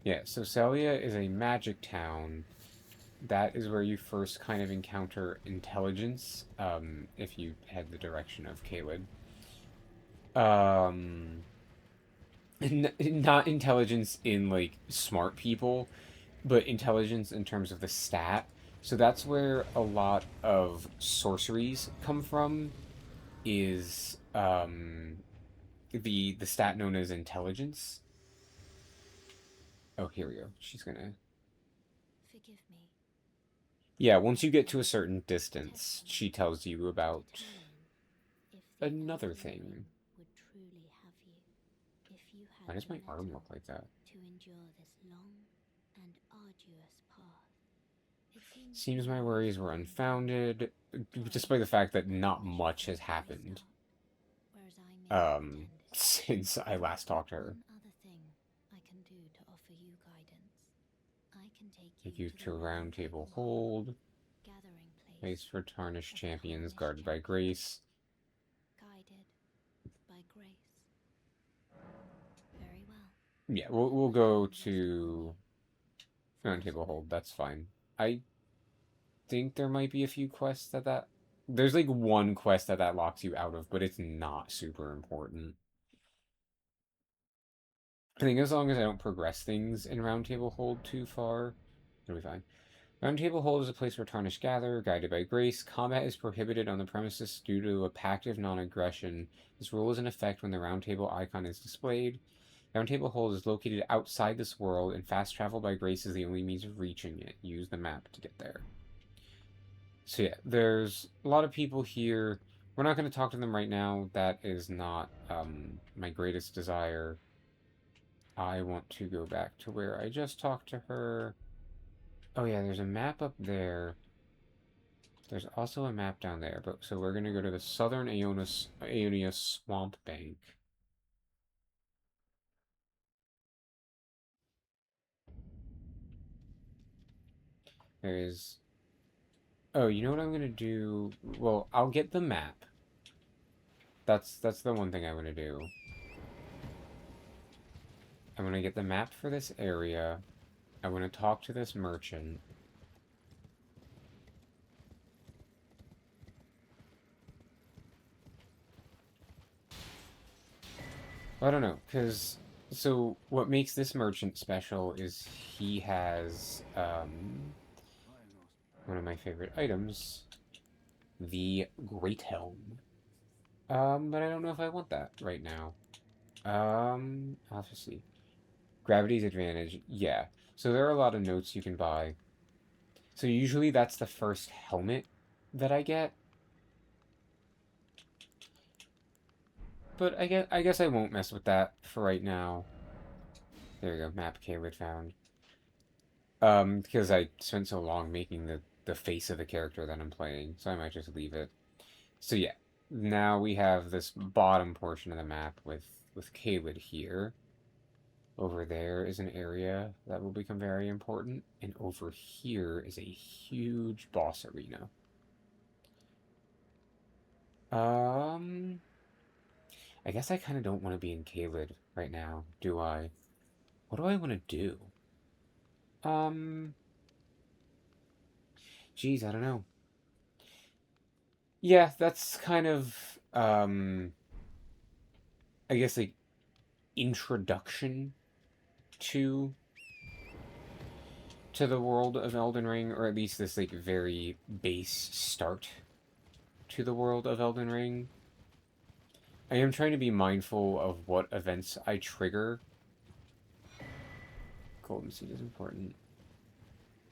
Yeah, so Celia is a magic town. That is where you first kind of encounter intelligence, if you head the direction of Caled. Not intelligence in, like, smart people, but intelligence in terms of the stat. So that's where a lot of sorceries come from, is, the stat known as intelligence. Oh, here we go. She's gonna... Forgive me. Yeah, once you get to a certain distance, she tells you about If the another Elden Ring thing. would truly have you, if you Why had does the my arm mettle look like that? to endure this long and arduous path. It Seems you my have worries were found unfounded, time despite the fact that and not pleasure much has from the happened, start, whereas I merely pretended. since I last talked to her. One other thing I can do to offer you guidance. I can take Take you you to to the Round Round Table Table Hold, gathering place place for tarnished of champions tarnished guarded by champions, grace. guided by grace. Very well. Yeah, we'll go to Round Table Hold. That's fine. I think there might be a few quests that there's like one quest that locks you out of, but it's not super important. I think as long as I don't progress things in Round Table Hold too far, it'll be fine. Round Table Hold is a place where Tarnished gather, guided by grace. Combat is prohibited on the premises due to a pact of non-aggression. This rule is in effect when the Round Table icon is displayed. Round Table Hold is located outside this world, and fast travel by grace is the only means of reaching it. Use the map to get there. So yeah, there's a lot of people here. We're not going to talk to them right now. That is not my greatest desire. I want to go back to where I just talked to her. Oh yeah, there's a map up there. There's also a map down there, but so we're gonna go to the southern Aeonia Swamp Bank. There is... Oh, you know what I'm gonna do? Well, I'll get the map. That's the one thing I'm gonna do. I'm gonna get the map for this area. I'm gonna talk to this merchant. I don't know, because so what makes this merchant special is he has one of my favorite items, the Great Helm. But I don't know if I want that right now. I'll just see. Gravity's advantage, yeah. So there are a lot of notes you can buy. So usually that's the first helmet that I get. But I guess I won't mess with that for right now. There you go, map Caled found. Because I spent so long making the face of the character that I'm playing, so I might just leave it. So yeah, now we have this bottom portion of the map with Caled here. Over there is an area that will become very important, and over here is a huge boss arena. Um, I guess I kind of don't want to be in Caled right now, do I? What do I want to do? Um, geez, I don't know. Yeah, that's kind of I guess like introduction to to the world of Elden Ring, or at least this like very base start to the world of Elden Ring. I am trying to be mindful of what events I trigger. Golden Seed is important.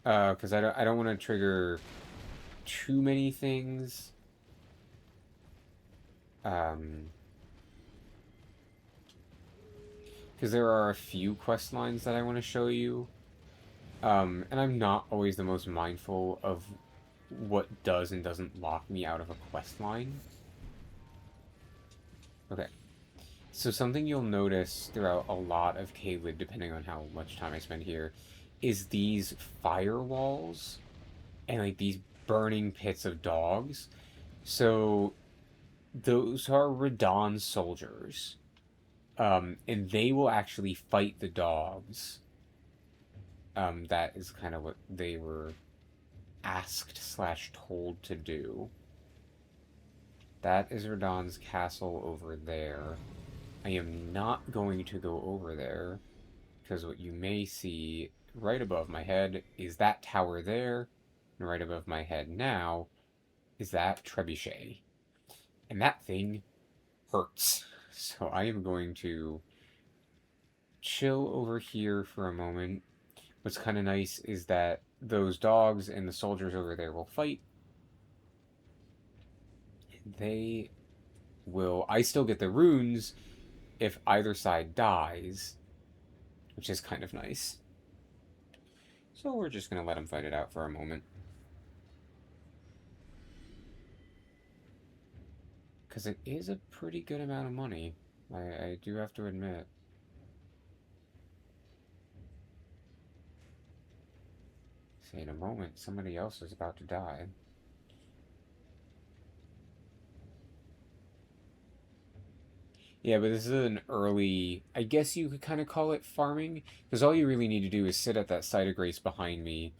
Because I don't want to trigger too many things. Um, because there are a few quest lines that I want to show you. And I'm not always the most mindful of what does and doesn't lock me out of a quest line. Okay. So something you'll notice throughout a lot of Caelid, depending on how much time I spend here, is these firewalls and like these burning pits of dogs. So those are Radahn soldiers. And they will actually fight the dogs. That is kind of what they were asked slash told to do. That is Radahn's castle over there. I am not going to go over there, because what you may see right above my head is that tower there, and right above my head now is that trebuchet. And that thing hurts. So I am going to chill over here for a moment. What's kind of nice is that those dogs and the soldiers over there will fight. They will. I still get the runes if either side dies, which is kind of nice. So we're just going to let them fight it out for a moment. Because it is a pretty good amount of money, I do have to admit. See, in a moment, somebody else is about to die. Yeah, but this is an early, I guess you could kind of call it farming, because all you really need to do is sit at that site of grace behind me,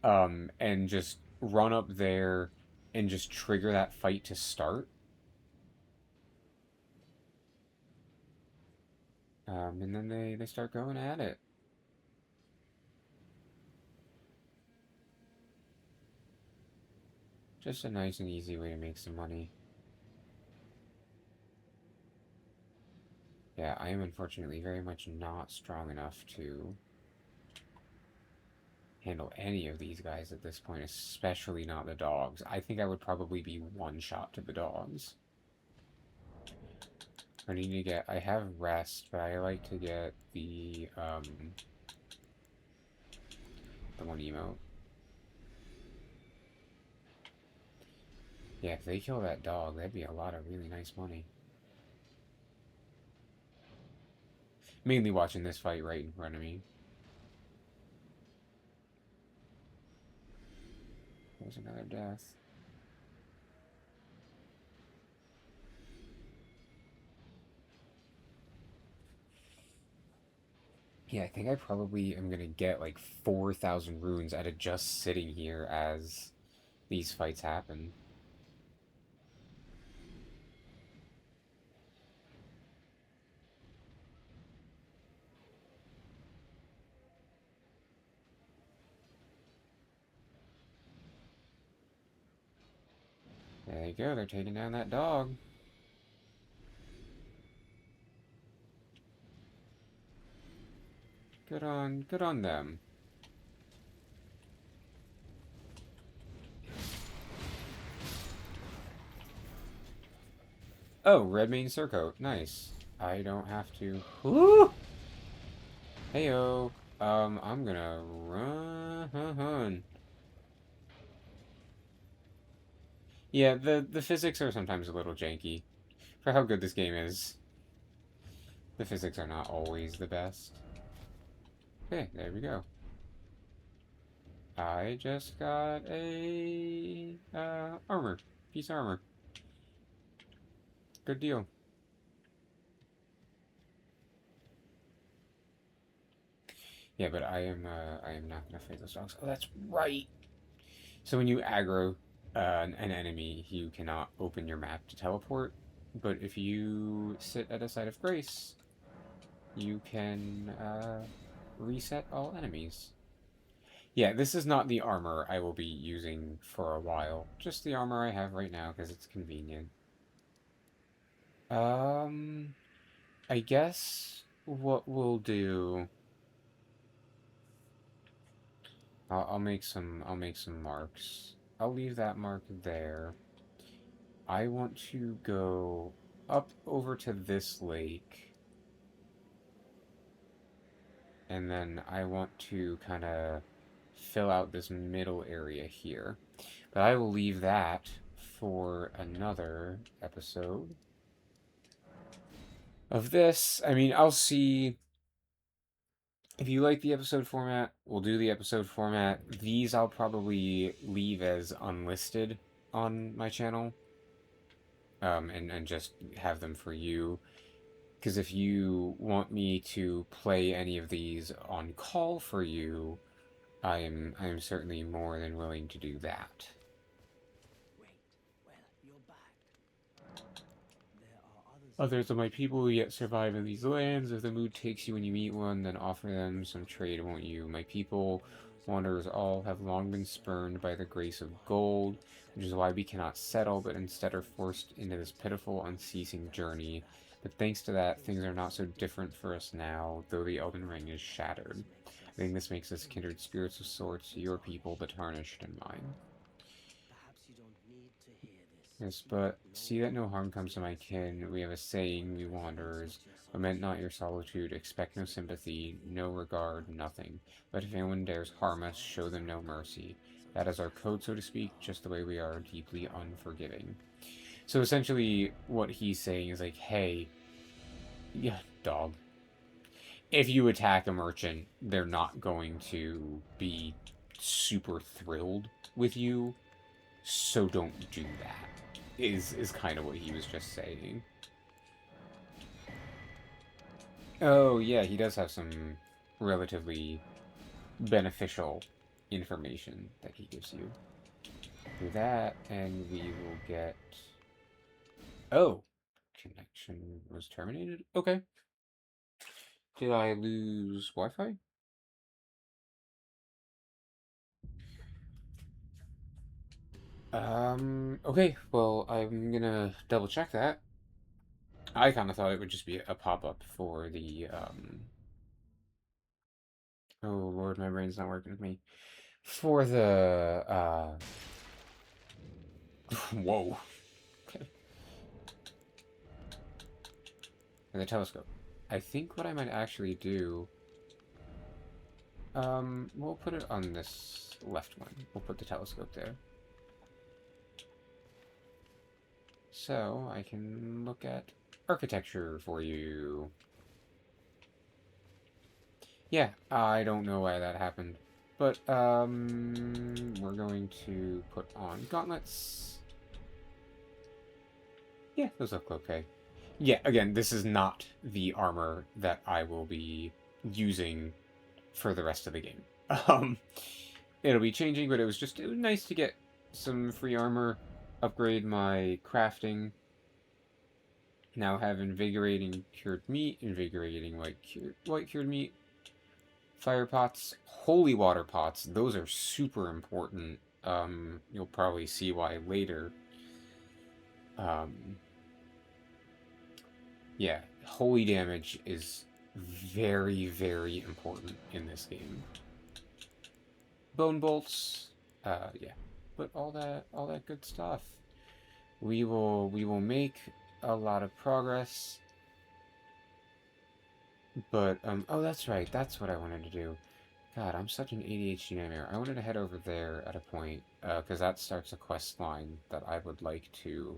and just run up there and just trigger that fight to start. And then they start going at it. Just a nice and easy way to make some money. Yeah, I am unfortunately very much not strong enough to handle any of these guys at this point, especially not the dogs. I think I would probably be one shot to the dogs. I need to get, I have rest, but I like to get the one emote. Yeah, if they kill that dog, that'd be a lot of really nice money. Mainly watching this fight right in front of me. There's another death. Yeah, I think I probably am gonna get like 4,000 runes out of just sitting here as these fights happen. There you go, they're taking down that dog. Good on them. Oh, red main surcoat. Nice. I don't have to. Woo! Heyo. I'm gonna run. Yeah, the physics are sometimes a little janky. For how good this game is, the physics are not always the best. Okay, there we go. I just got a armor. Piece of armor. Good deal. Yeah, but I am not gonna fight those dogs. Oh, that's right. So when you aggro an enemy, you cannot open your map to teleport. But if you sit at a site of grace, you can reset all enemies. Yeah, this is not the armor I will be using for a while. Just the armor I have right now because it's convenient. Um, I guess what we'll do. I'll make some. I'll make some marks. I'll leave that mark there. I want to go up over to this lake, and then I want to kind of fill out this middle area here. But I will leave that for another episode of this. I mean, I'll see. If you like the episode format, we'll do the episode format. These I'll probably leave as unlisted on my channel, and just have them for you. Because if you want me to play any of these on call for you, I am certainly more than willing to do that. Wait, well, you're back. There are others. Others of my people who yet survive in these lands. If the mood takes you when you meet one, then offer them some trade, won't you? My people, wanderers all, have long been spurned by the grace of gold, which is why we cannot settle, but instead are forced into this pitiful, unceasing journey. But thanks to that, things are not so different for us now, though the Elden Ring is shattered. I think this makes us kindred spirits of sorts, your people, the tarnished, and mine. Perhaps you don't need to hear this. Yes, but see that no harm comes to my kin. We have a saying, we wanderers, lament not your solitude, expect no sympathy, no regard, nothing. But if anyone dares harm us, show them no mercy. That is our code, so to speak, just the way we are, deeply unforgiving. So essentially, what he's saying is like, hey, yeah, dog. If you attack a merchant, they're not going to be super thrilled with you, so don't do that. Is kind of what he was just saying. Oh, yeah, he does have some relatively beneficial information that he gives you. Do that, and we will get... Oh! Connection was terminated? Okay. Did I lose Wi-Fi? Okay, well, I'm gonna double check that. I kind of thought it would just be a pop-up for the, Oh, Lord, my brain's not working with me. For the, Whoa. Okay. For the telescope. I think what I might actually do... we'll put it on this left one. We'll put the telescope there. So, I can look at architecture for you. Yeah, I don't know why that happened. But, we're going to put on gauntlets. Yeah, those look okay. Yeah, again, this is not the armor that I will be using for the rest of the game. It'll be changing, but it was nice to get some free armor, upgrade my crafting. Now have invigorating cured meat, invigorating white cured meat, fire pots, holy water pots. Those are super important. You'll probably see why later. Um, yeah, holy damage is very, very important in this game. Bone bolts, yeah, but all that good stuff. We will make a lot of progress. But oh, that's right. That's what I wanted to do. God, I'm such an ADHD nightmare. I wanted to head over there at a point, because that starts a quest line that I would like to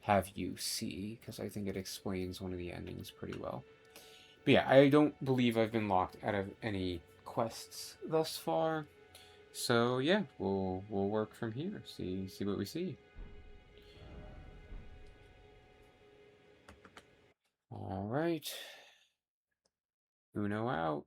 have you see, because I think it explains one of the endings pretty well. But yeah, I don't believe I've been locked out of any quests thus far. So yeah, we'll work from here. See what we see. All right. Uno out.